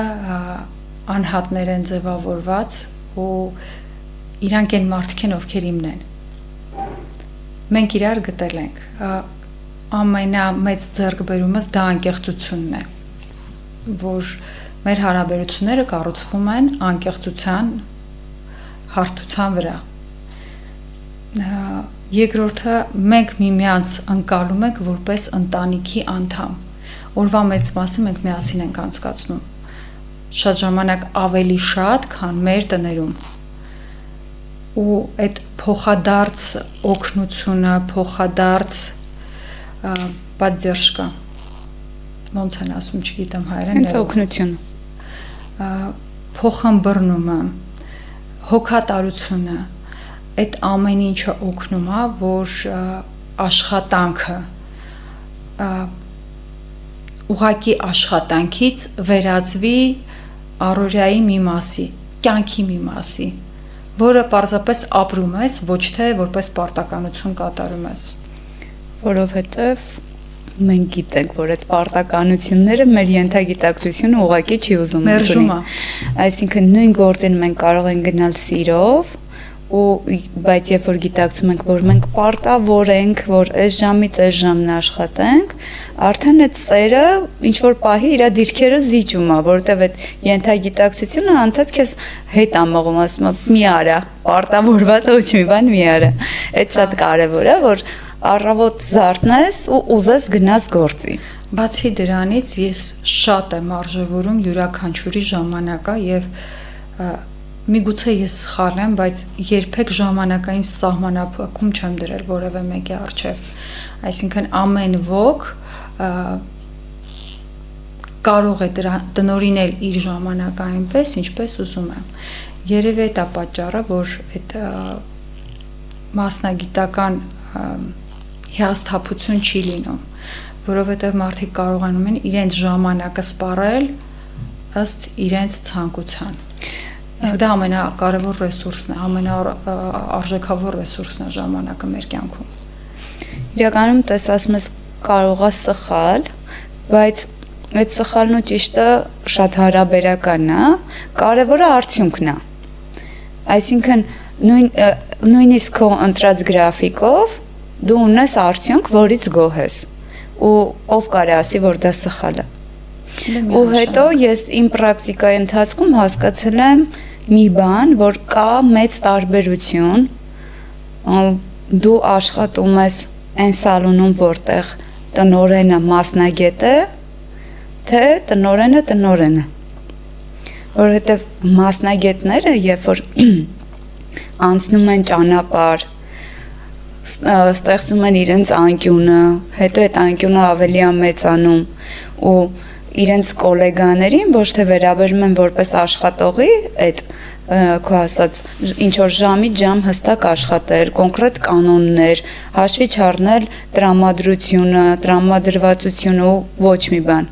անհատներ են ձևավորված ու իրանք են մարդիկ են ովքեր իմն են։ Մենք իրար գտել ենք ամենամեծ ձեռքբերումս դա անկեղծությունն է, որ մեր հարաբերությունները կառուցվում են անկեղծության, հարթության վրա։ Երկրորդը մենք միմյանց ընկալում ենք որպես ընտանիքի անդամ։ Օրվա մեծ մասը մենք միասին ենք անցկացնում։ Շատ ժամանակ ավելի շատ, քան մեր տներում։ Ու այդ փոխադարձ օգնությունը, փոխադարձ поддержка ոնց են ասում, չգիտեմ հայերեն։ Հենց օգնությունը։ Փոխանբռնումը, հոգատարությունը, այդ ամեն ինչը օգնում է, որ աշխատանքը ուղղակի աշխատանքից վերածվի առօրյայի մի մասի, կյանքի մի մասի, որը պարզապես ապրում ես, ոչ թե որպես պարտականություն կատարում ես։ Որովհետև մենք գիտենք, որ այդ պարտականությունները մեր ենթագիտակցությունը ուղղակի չի ուզում ընդունի։ Այսինքն նույն գործին մենք կարող ենք գնալ սիրով, բայց երբ որ գիտակցում ենք, որ մենք պարտավոր ենք, որ այս ժամից այս ժամն աշխատենք, արդեն այդ ծերը ինչ որ պահի իր դիրքերը զիջում է, որովհետև այդ ենթագիտակցությունը անդադ քեզ հետ է մղում, ասում է՝ մի արա, պարտավորված ոչ մի բան մի արա։ Այդ շատ կարևոր է, որ առավոտ զարթնես ու ուզես գնաս գործի։ Բացի դրանից ես շատ եմ արժևորում յուրաքանչյուրի ժամանակը եւ միգուցե ես սխալ եմ, բայց երբեք ժամանակային սահմանափակում չեմ դրել որևէ մեկի առջև։ Այսինքն ամեն ոք կարող է տնօրինել իր ժամանակը այնպես, ինչպես ուզում է։ Երևի դա պատճառը, որ այդ մասնագիտական հիասթափություն չի լինում, որովհետև մարդիկ կարողանում են իրենց ժամանակը սպառել ըստ իրենց ցանկության։ Իսկ դա ամենակարևոր ռեսուրսն է, ամենաարժեքավոր ռեսուրսն է ժամանակը մեր կյանքում։ Իրականում տես ասում ես կարող է սխալ, բայց այդ սխալն ու ճիշտը շատ հարաբերական է, կարևորը արդյունքն է։ Այսինքն նույնիսկ քո ընտրած գրաֆիկով դու ունես արդյունք, որից գոհ ես, ու ով կարի ասի, որ դա սխալ է։ Ու հետո ես իմ պրակտիկայի ընթացքում հասկացել եմ մի բան, որ կա մեծ տարբերություն, դու աշխատում ես այն սալոնում, որտեղ տնորենը մասնագետ է, թե տնորենը։ Որովհետև մասնագետները, երբ որ անցնում են ճանապարհ, ստեղծում են իրենց անկյունը, հետո այդ անկյունը ավելի է մեծանում ու իրենց գոլեգաներին ոչ թե վերաբերում են որպես աշխատողի, այդ քո ասած ինչ որ ժամից ժամ հստակ աշխատել, կոնկրետ կանոններ, հաշվի չառնել տրամադրությունը, տրամադրվածությունը ու ոչ մի բան։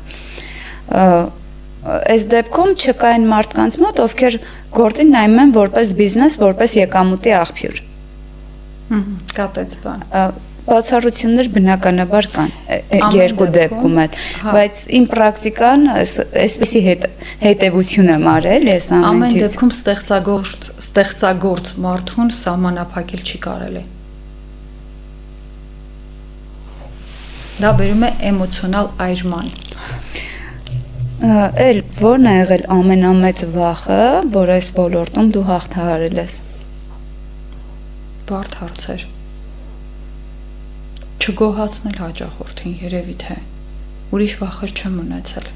Այս դեպքում չկային մարդկանց մոտ, ովքեր գործին նայում են որպես բիզնես, որպես եկամուտի աղբյուր։ Կատեց բան։ Բացառություններ բնականաբար կան երկու դեպքում էլ, բայց իմ պրակտիկան այսպեսի հետևություն եմ արել, ես ամեն դեպքում ստեղծագործ մարդուն սահմանափակել չի կարելի։ Դա բերում է էմոցիոնալ այրման։ Էլ ո՞րն է եղել ամենամեծ վախը, որ այս ոլորտում դու հաղթահարել ես։ Բարդ հարցեր։ Չգոհացնել հաճախորդին, երևի թե ուրիշ վախեր չեմ ունեցել։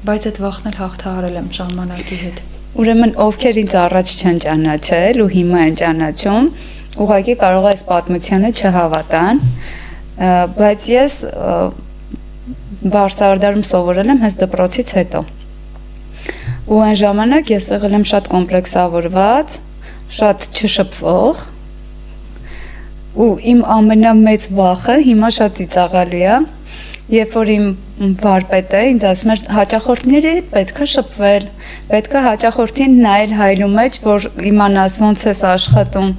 Բայց այդ վախն էլ հաղթահարել եմ ժամանակի հետ։ Ուրեմն ովքեր ինձ առաջ չեն ճանաչել ու հիմա են ճանաչում, ուղղակի կարող է այս պատմությանը չհավատան, բայց ես Բարսարդարում սովորել եմ հենց դպրոցից հետո։ Ու այն ժամանակ ես եղել եմ շատ կոմպլեքսավորված, շատ չշփվող ու իմ ամենամեծ վախը հիմա շատ ծիծաղալի է, երբ որ իմ վարպետը ինձ ասում էր հաճախորդների հետ պետք է շփվել, պետք է հաճախորդին նայել հայլու մեջ, որ իմանաս ոնց ես աշխատում,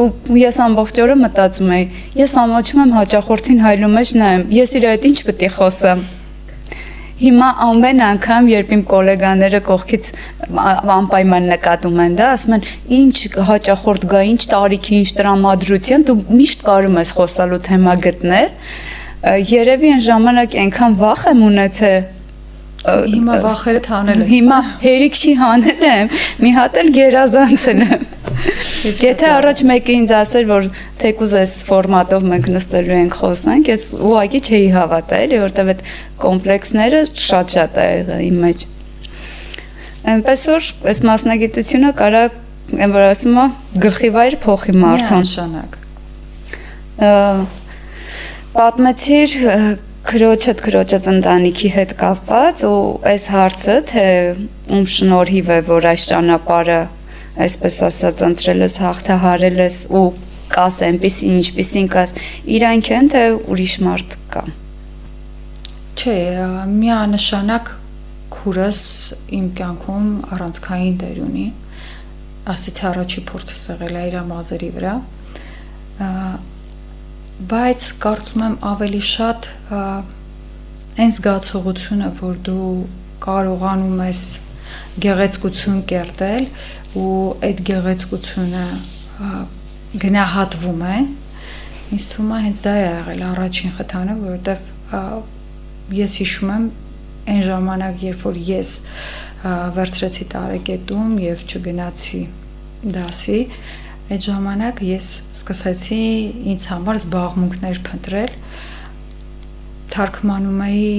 ու ես ամբողջ օրը մտածում էի, ես ամաչում եմ հաճախորդին հայլու մեջ նայեմ, ես իր հետ ինչ պետք է խոսեմ։ Հիմա ամեն անգամ, երբ իմ գոլեգաները կողքից անպայման նկատում են դա, ասում են, ինչ հաճախորդ գա, ինչ տարիքի, ինչ տրամադրության, դու միշտ կարում ես խոսալու թեմա գտնել։ Երևի այն ժամանակ այնքան վախ եմ ունեցել։ Հիմա վախերդ հանել ես։ Հիմա հերիք չի հանել եմ, մի հատ էլ գերազանցել եմ։ Եթե առաջ մեկը ինձ ասեր, որ թեկուզ այս ֆորմատով մենք նստելու ենք խոսանք, ես ուղղակի չէի հավատալ, որովհետև այդ կոմպլեքսները շատ է եղել իմ մեջ։ Այնպես որ այս մասնագիտությունը կարա, այն որ ասում է, գլխի վայր փոխի մարդուն։ Միանշանակ։ Պատմեցիր քրոջդ ընտանիքի հետ կապված ու այս հարցը, թե ում շնորհիվ է, որ այս ճանապարհը այսպես ասած ընտրել ես, հաղթահարել ես ու կաս այնպեսի ինչպեսին կաս, իրանք են, թե ուրիշ մարդ կա։ Չէ, միանշանակ քուրս իմ կյանքում առանցքային դեր ունի, ասեցի առաջի փորձս եղել է իր մազերի վրա, բայց կարծում եմ ավելի շատ այն զգացողությունը, որ դու կարողանում ես գեղեցկություն կերտել ու այդ գեղեցկությունը գնահատվում է, ինձ թվում է հենց դա է եղել առաջին խթանը, որովհետև ես հիշում եմ այն ժամանակ, երբ որ ես վերցրեցի տարեկետում եւ չգնացի դասի, այդ ժամանակ ես սկսեցի ինձ համար զբաղմունքներ փնտրել, թարգմանում էի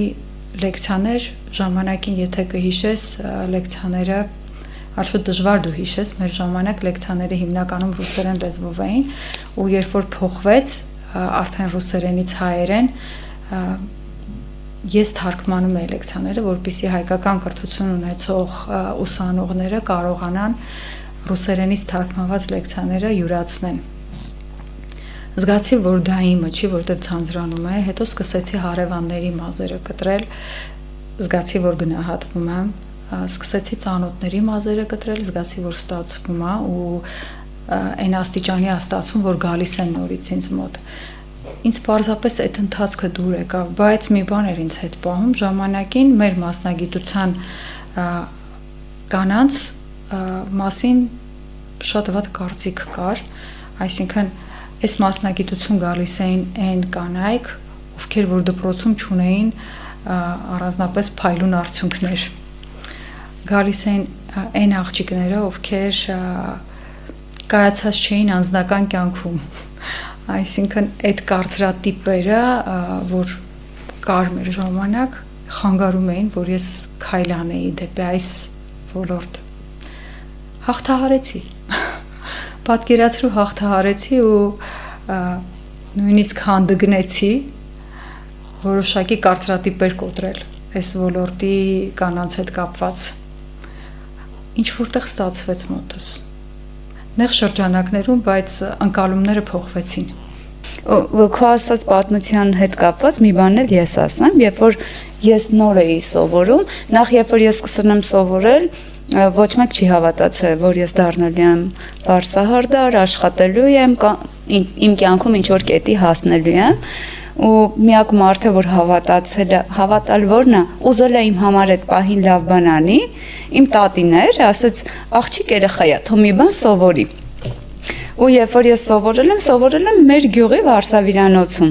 լեկցիաներ, ժամանակին եթե կհիշես, լեկցիաները Արդյոք դժվար դու հիշես, մեր ժամանակ լեկցիաները հիմնականում ռուսերեն լեզվով էին, ու երբ որ փոխվեց արդեն ռուսերենից հայերեն, ես թարգմանում էի լեկցիաները, որպեսզի հայկական կրթություն ունեցող ուսանողները կարողանան ռուսերենից թարգմանված լեկցիաները յուրացնեն։ Զգացի, որ դա իմը չի, որտեղ ցանցրանում է, հետո սկսեցի հարևանների մազերը կտրել, զգացի, որ գնահատվում եմ, սկսեցի ծանոթների մազերը կտրել, զգացի, որ ստացվում է ու այն աստիճանի է ստացվում, որ գալիս են նորից ինձ մոտ։ Ինձ պարզապես այդ ընթացքը դուր եկավ, բայց մի բան էր ինձ հետ պահում, ժամանակին մեր մասնագիտության կանանց մասին շատ վատ կարծիք կար, այսինքն այս մասնագիտություն գալիս էին այն կանայք, ովքեր որ դպրոցում չունեին առանձնապես փայլուն արդյունքներ։ Գալիս էին այն աղջիկները, ովքեր կայացած չէին անձնական կյանքում։ Այսինքն այդ կարծրատիպերը, որ կար մեր ժամանակ, խանգարում էին, որ ես քայլանեի դեպի այս ոլորտ։ Հաղթահարեցի։ Պատկերացրու հաղթահարեցի ու նույնիսկ հանդգնեցի որոշակի կարծրատիպեր կոտրել այս ոլորտի կանանց հետ կապված։ Ինչ որտեղ ստացվեց մոտս։ Նեղ շրջանակներում, բայց ընկալումները փոխվեցին։ Քո ասած պատմության հետ կապված մի բան էլ ես ասեմ, երբ որ ես նոր էի սովորում, նախ երբ որ ես սկսել եմ սովորել, ոչ մեկ չի հավատացել, որ ես դառնալու եմ վարսահարդար, աշխատելու եմ, իմ կյանքում ինչ որ կետի հասնելու եմ, ու միակ մարդը, որ հավատալ որն է, ուզել է իմ համար այդ պահին լավ բան անի, իմ տատին էր, ասաց աղջիկ երեխա է, թող մի բան սովորի։ Ու երբ որ ես սովորել եմ մեր գյուղի Վարսավիրանոցում։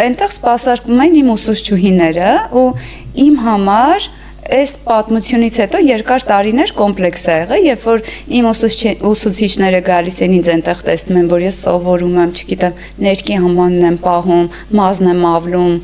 Այնտեղ սպասարկում էին իմ ուսուցչուհիները ու իմ համար այս պատմությունից հետո երկար տարիներ կոմպլեքս է եղել, երբ որ իմ ուսուցիչները գալիս են ինձ այնտեղ տեսնում են, որ ես սովորում եմ, չգիտեմ, ներքի ամանն եմ պահում, մազն եմ ավլում,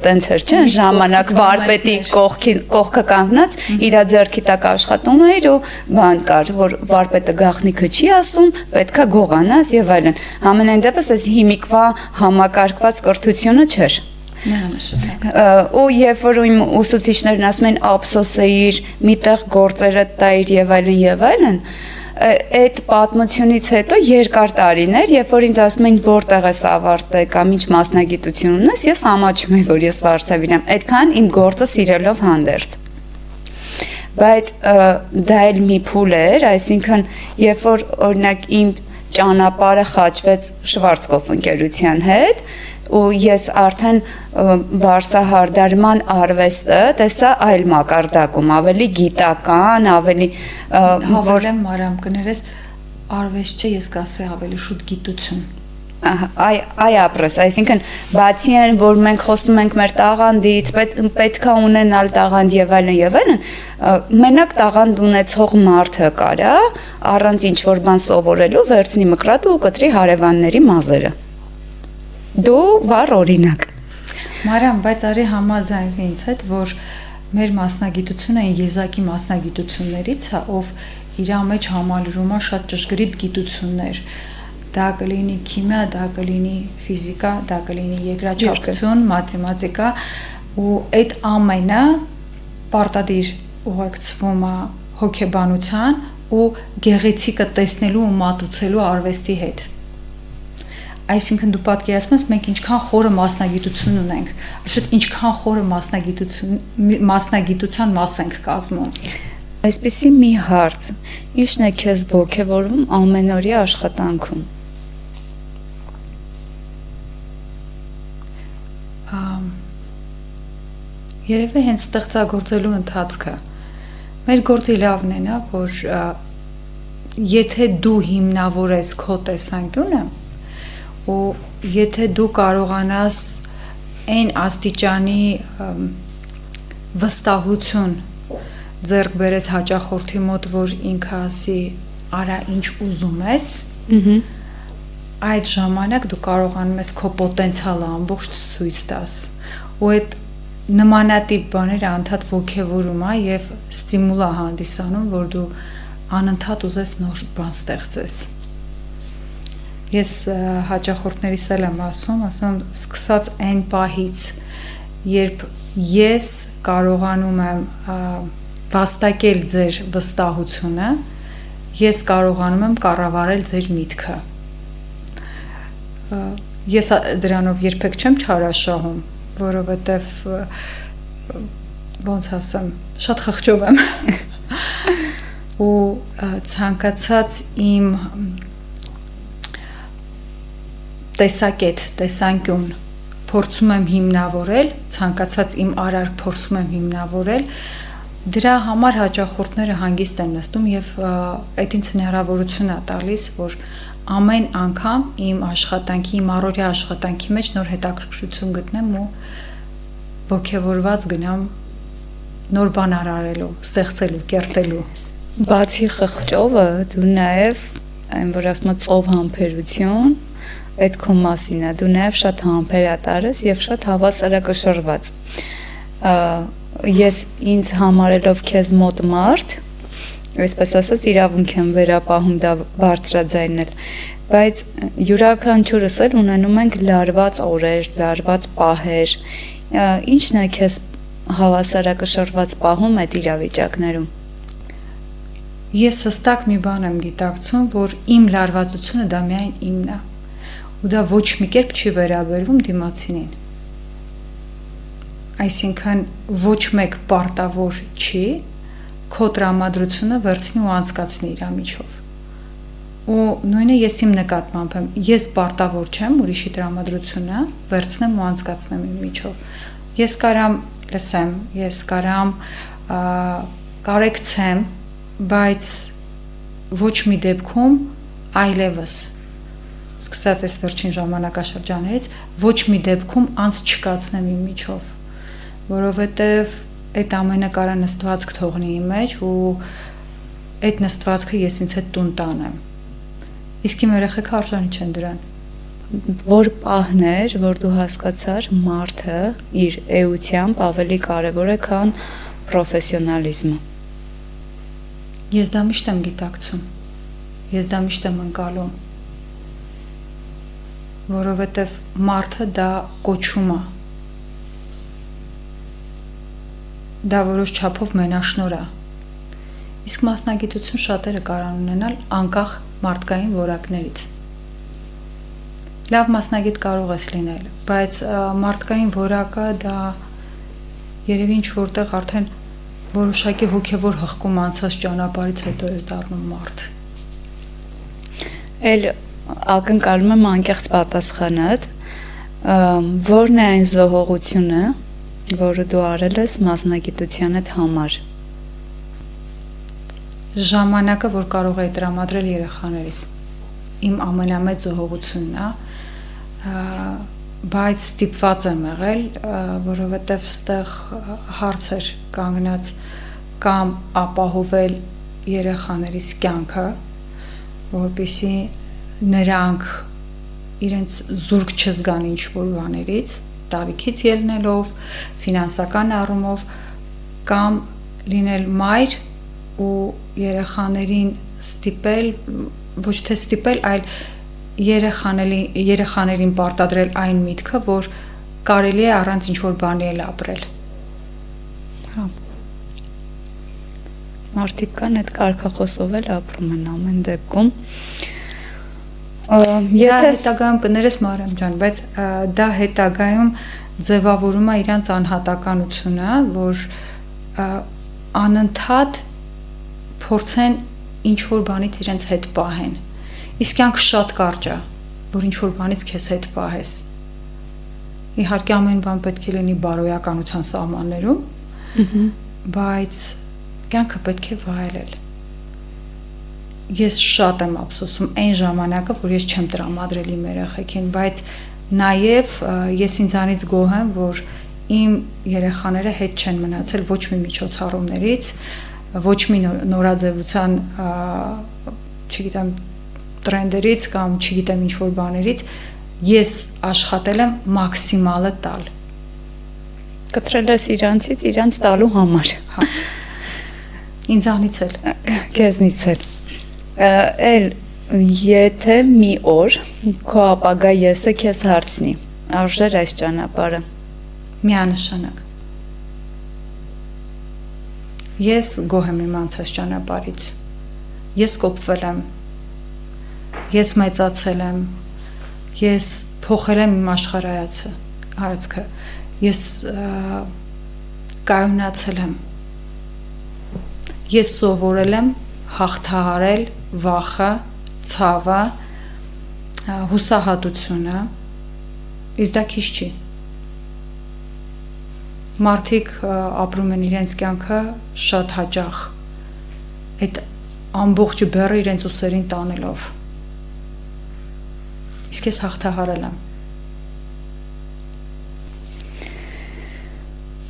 տենց էր, չէ՞, ժամանակ վարպետի կողքը կանգնած իր ձեռքի տակ աշխատում էր ու բան կար, որ վարպետը գաղտնիքը չի ասում, պետքա գողանաս եւ այլն։ Համենայն դեպս այս հիմիկվա համակարգված կրթությունը չէր։ Ու երբ որ իմ ուսուցիչներն ասում են ափսոսեիր, միտեղ գործերը տայր եւ այլն, այդ պատմությունից հետո երկար տարիներ, երբ որ ինձ ասում են որտեղ ես ավարտել կամ ինչ մասնագիտություն ունես, ես ամաչում եմ, որ ես վարսավիր եմ, այդքան իմ գործը սիրելով հանդերձ։ Բայց դա էլ մի փուլ էր, այսինքն երբ որ օրինակ իմ ճանապարհը խաչվեց Շվարցկոֆ ընկերության հետ, ու ես արդեն վարսահարդարման արվեստը տեսա այլ մակարդակում, ավելի գիտական, ավելի հավելեմ Մարիամ կներես արվեստ չէ, ես կասեի ավելի շուտ գիտություն։ Այ ապրես, այսինքն բացի այն, որ մենք խոսում ենք մեր տաղանդից, պետքա ունենալ տաղանդ եւ այլն, մենակ տաղանդ ունեցող մարդը կարա առանց ինչ որ բան սովորելու վերցնի մկրատը ու կտրի հարևանների մազերը։ Դու վառ օրինակ։ Մարիամ, բայց արի համաձայնվի ինձ հետ, որ մեր մասնագիտությունը եզակի մասնագիտություններից է, ով իր մեջ համալրում է շատ ճշգրիտ գիտություններ։ Դա կլինի քիմիա, դա կլինի ֆիզիկա, դա կլինի երկրաչափություն, մաթեմատիկա, ու այդ ամենը պարտադիր ուղեկցվում է հոգեբանության ու գեղեցիկը տեսնելու ու մատուցելու արվեստի հետ։ Այսինքն դու պատկերացնում ես մենք ինչքան խորը մասնագիտություն ունենք, այսինքն ինչքան խորը մասնագիտության մաս ենք կազմում։ Այսպիսի մի հարց, ի՞նչն է քեզ ոգևորում ամենօրյա աշխատանքում։ Երևի հենց ստեղծագործելու ընթացքը։ Մեր գործի լավն է նա, որ եթե դու հիմնավորես քո տեսանկյունը, ու եթե դու կարողանաս այն աստիճանի վստահություն ձեռք բերես հաճախորդի մոտ, որ ինքը ասի արա ինչ ուզում ես, այդ ժամանակ դու կարողանում ես քո պոտենցիալը ամբողջ ցույց տաս, ու այդ նմանատիպ բաները անդադ ոգևորում է եւ ստիմուլ է հանդիսանում, որ դու անընդհատ ուզես նոր բան ստեղծես։ Ես հաճախորդներիս էլ եմ ասում սկսած այն պահից, երբ ես կարողանում եմ վաստակել ձեր վստահությունը, ես կարողանում եմ կառավարել ձեր միտքը։ Ես դրանով երբեք չեմ չարաշահում, որովհետև ոնց ասեմ, շատ խղճով եմ ու ցանկացած իմ տեսակետ, տեսանկյուն փորձում եմ հիմնավորել, ցանկացած իմ արարք փորձում եմ հիմնավորել, դրա համար հաճախորդները հանգիստ են նստում եւ այդ ինձ հնարավորություն է տալիս, որ ամեն անգամ իմ աշխատանքի, իմ առօրյա աշխատանքի մեջ նոր հետաքրքրություն գտնեմ ու ոգևորված գնամ նոր բան արարելու, ստեղծելու, կերտելու։ Բացի խղճովը, դու նաև այն որ ասում ծով համբերություն, պետքում մասին է, դու նաև շատ համբերատար ես եւ շատ հավասարակշռված։ Ես ինձ համարելով քեզ մոտ մարդ, այսպես ասած, իրավունք եմ վերապահում դա բարձրաձայնել, բայց յուրաքանչյուրս էլ ունենում ենք լարված օրեր, լարված պահեր։ Ինչն է քեզ հավասարակշռված պահում այդ իրավիճակներում։ Ես հստակ մի բան եմ գիտակցում, որ իմ լարվածությունը դա միայն իմն է, ու դա ոչ մի կերպ չի վերաբերվում դիմացինին։ Այսինքն ոչ մեկ պարտավոր չի քո տրամադրությունը վերցնի ու անցկացնի իր միջով։ Ու նույնը ես իմ նկատմամբ եմ, ես պարտավոր չեմ ուրիշի տրամադրությունը վերցնեմ ու անցկացնեմ իմ միջով։ Ես կարամ լսեմ, ես կարամ կարեկցեմ, բայց ոչ մի դեպքում այլևս, սկսած այս վերջին ժամանակաշրջաններից, ոչ մի դեպքում անց չկացնեմ իմ միջով, որովհետև այդ ամենը կարա նստվածք թողնի իմ մեջ ու այդ նստվածքը ես ինձ հետ տուն տանեմ։ Իսկ իմ երեխեքը արժանի չեն դրան։ Որ պահն էր, որ դու հասկացար մարդը իր էությամբ ավելի կարևոր է, քան պրոֆեսիոնալիզմը։ Ես դա միշտ եմ գիտակցում, ես դա միշտ եմ ընկալում, որովհետև մարդը դա կոչում է, դա որոշ չափով մենաշնոր է, իսկ մասնագիտություն շատերը կարան ունենալ անկախ մարդկային որակներից։ Լավ մասնագետ կարող ես լինել, բայց մարդկային որակը դա երևի ինչ որտեղ արդեն որոշակի հոգևոր հղկում անցած ճանապարհից հետո ես դառնում մարդ։ Էլ ակնկալում եմ անկեղծ պատասխանդ, որն է այն զոհողությունը, որը դու արել ես մասնագիտությանդ համար։ Ժամանակը, որ կարող էի տրամադրել երեխաներիս, իմ ամենամեծ զոհողությունն է, բայց ստիպված եմ եղել, որովհետև ստեղ հարցեր կանգնած կամ ապահովել երեխաներիս կյանքը, որպեսզի նրանք իրենց զուրկ չզգան ինչ-որ բաներից, տարիքից ելնելով, ֆինանսական առումով, կամ լինել մայր ու երեխաներին ստիպել, ոչ թե ստիպել, այլ երեխաներին պարտադրել այն միտքը, որ կարելի է առանց ինչ-որ բանի էլ ապրել։ Հա։ Մարդիկ կան այդ կարգախոսով էլ ապրում են ամեն դեպքում։ Դա հետագայում կներես Մարիամ ջան, բայց դա հետագայում ձևավորում է իրանց անհատականությունը, որ անընդհատ փորձեն ինչ-որ բանից իրենց հետ պահեն։ Իսկ կյանքը շատ կարճ է, որ ինչ-որ բանից քեզ հետ պահես։ Իհարկե ամեն բան պետք է լինի բարոյականության սահմաններում, բայց կյանքը պետք է վայելել։ Ես շատ եմ ափսոսում այն ժամանակը, որ ես չեմ տրամադրել իմ երեխեքին, բայց նաև ես ինձանից գոհ եմ, որ իմ երեխաները հետ չեն մնացել ոչ մի միջոցառումներից, ոչ մի նորաձևության, չգիտեմ, տրենդերից կամ չգիտեմ ինչ-որ բաներից, ես աշխատել եմ մաքսիմալը տալ։ Կտրել ես իրանցից իրանց տալու համար։ Հա։ Ինձանից էլ։ Քեզնից էլ։ Էլ եթե մի օր քո ապագա եսը քեզ հարցնի, արժեր այս ճանապարհը։ Միանշանակ։ Ես գոհ եմ իմ անցած ճանապարհից։ Ես կոփվել եմ։ Ես մեծացել եմ, ես փոխել եմ իմ աշխարհայացքը, ես կայունացել եմ, ես սովորել եմ հաղթահարել վախը, ցավը, հուսահատությունը, իսկ դա քիչ չի։ Մարդիկ ապրում են իրենց կյանքը շատ հաճախ, այդ ամբողջ բեռը իրենց ուսերին տանելով։ Իսկ ես հաղթահարել եմ։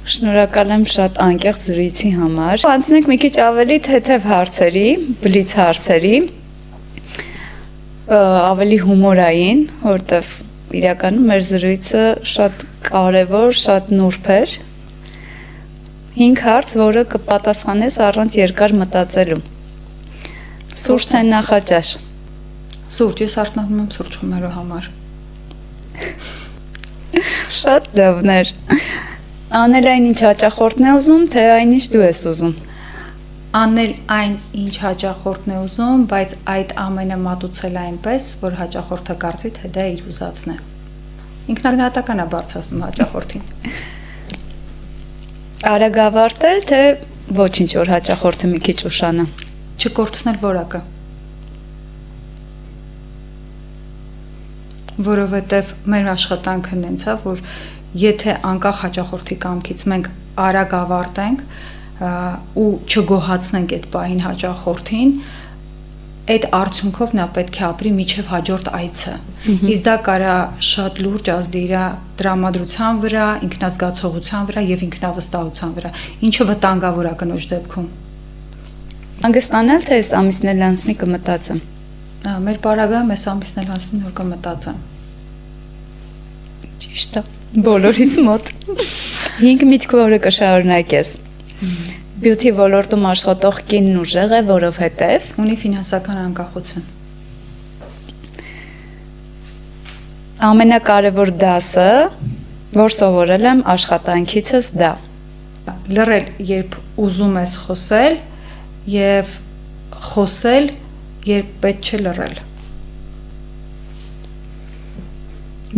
Շնորհակալ եմ շատ անկեղծ զրույցի համար։ Անցնենք մի քիչ ավելի թեթև հարցերի, բլից հարցերի։ ավելի հումորային, որտեվ իրականում մեր զրույցը շատ կարևոր, շատ նուրբ էր։ 5 հարց, որը կպատասխանես առանց երկար մտածելու։ Սուրճ թե նախաճաշ։ Սուրճ, ես արթնանում եմ սուրճ խմելու համար։ Շատ լավներ։ Անել այն ինչ հաճախորդն է ուզում, թե այն ինչ դու ես ուզում։ Անել այն ինչ հաճախորդն է ուզում, բայց այդ ամենը մատուցել այնպես, որ հաճախորդը կարծի, թե դա իր ուզածն է։ Ինքնագնահատական է բարձրացնում հաճախորդին։ Արագ ավարտել, թե ոչինչ որ հաճախորդը մի քիչ ուշանա։ Չկորցնել որակը։ Որովհետև մեր աշխատանքը նենց է, որ եթե անկախ հաճախորդի կամքից մենք արագ ավարտենք ու չգոհացնենք այդ պահին հաճախորդին, այդ արդյունքով նա պետք է ապրի մինչև հաջորդ այցը։ Իսկ դա կարա շատ լուրջ ազդի իր տրամադրության վրա, ինքնազգացողության վրա եւ ինքնավստահության վրա, ինչը վտանգավոր է կնոջ դեպքում։ Հանգստանալ, թե այս ամիսն էլ անցնի կմտածեմ։ Մեր պարագայում այս ամիսն էլ անցնի որ կմտածեմ։ Ճիշտ է, բոլորիս մոտ։ 5 միտք, որը կշարունակես։ Բյութի ոլորտում աշխատող կինն ուժեղ է, որովհետև ունի ֆինանսական անկախություն։ Ամենակարևոր դասը, որ սովորել եմ աշխատանքիցս դա։ Լռել, երբ ուզում ես խոսել, եւ խոսել, երբ պետք չէ լռել։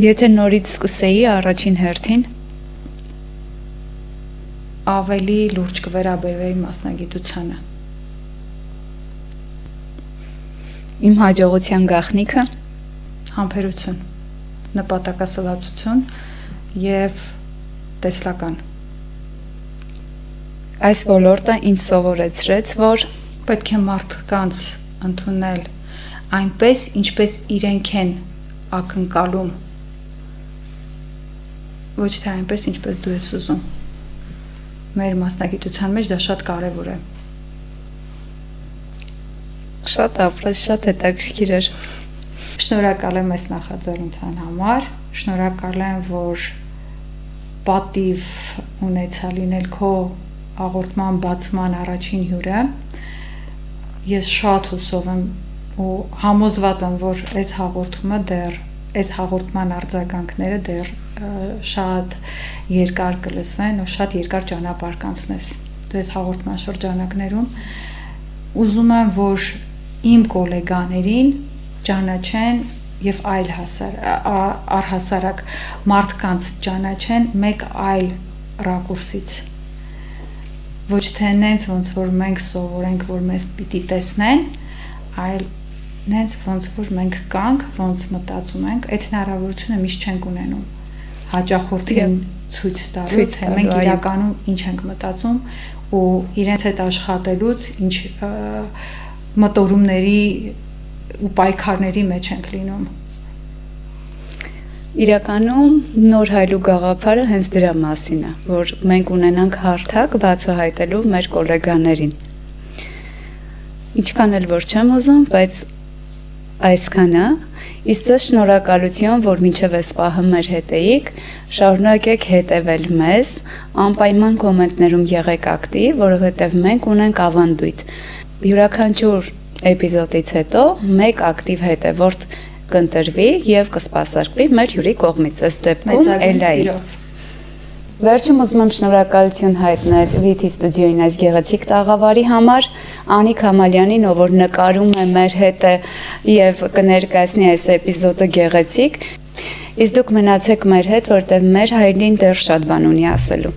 Եթե նորից սկսեի առաջին հերթին, ավելի լուրջ կվերաբերվեի մասնագիտությանը։ Իմ հաջողության գաղտնիքը Համբերություն, նպատակասլացություն եւ տեսլական։ Այս ոլորտը ինձ սովորեցրեց, որ պետք է մարդկանց ընդունել այնպես, ինչպես իրենք են ակնկալում, ոչ թե այնպես, ինչպես դու ես ուզում։ Մեր մասնագիտության մեջ դա շատ կարևոր է։ Շատ ապրես, շատ հետաքրքիր էր։ Շնորհակալ եմ այս նախաձեռնության համար, շնորհակալ եմ, որ պատիվ ունեցա լինել քո հաղորդման բացման առաջին հյուրը։ Ես շատ հուսով եմ ու համոզված եմ, որ այս հաղորդման արձագանքները դեռ շատ երկար կլսվեն ու շատ երկար ճանապարհ կանցնես։ Դու այս հաղորդման շրջանակներում ուզում եմ, որ իմ գոլեգաներին ճանաչեն եւ այլ առհասարակ մարդկանց ճանաչեն մեկ այլ ռակուրսից։ Ոչ թե նենց ոնց որ մենք սովորենք, որ մեզ պիտի տեսնեն, այլ նենց ոնց որ մենք կանք, ոնց մտածում ենք, այդ հնարավորությունը միշտ չենք ունենում։ Հաճախորդին ցույց տալու, թե մենք իրականում ինչ ենք մտածում ու իրենց հետ աշխատելուց ինչ մտորումների ու պայքարների մեջ ենք լինում։ Իրականում նոր հայլու գաղափարը հենց դրա մասին է, որ մենք ունենանք հարթակ բացահայտելու մեր գոլեգաներին։ Ինչքան էլ որ չեմ ուզում, բայց այսքանը, իսկ ձեզ շնորհակալություն, որ մինչև այս պահը մեր հետ էիք, շարունակեք հետևել մեզ, անպայման կոմենտներում եղեք ակտիվ, որովհետև մենք ունենք ավանդույթ։ Յուրաքանչյուր էպիզոդից հետո մեկ ակտիվ հետևորդ կընտրվի եւ կսպասարկվի մեր հյուրի կողմից, ըստ դեպքում Էլայի։ Վերջում ուզում եմ շնորհակալություն հայտնել VT ստուդիոյին այս գեղեցիկ տաղավարի համար, Անիկ Համալյանին, ով որ նկարում է մեր հետ եւ կներկայացնի այս էպիզոդը գեղեցիկ։ Իսկ դուք մնացեք մեր հետ, որտեղ մեր հայրին դեռ շատ բան ունի ասելու։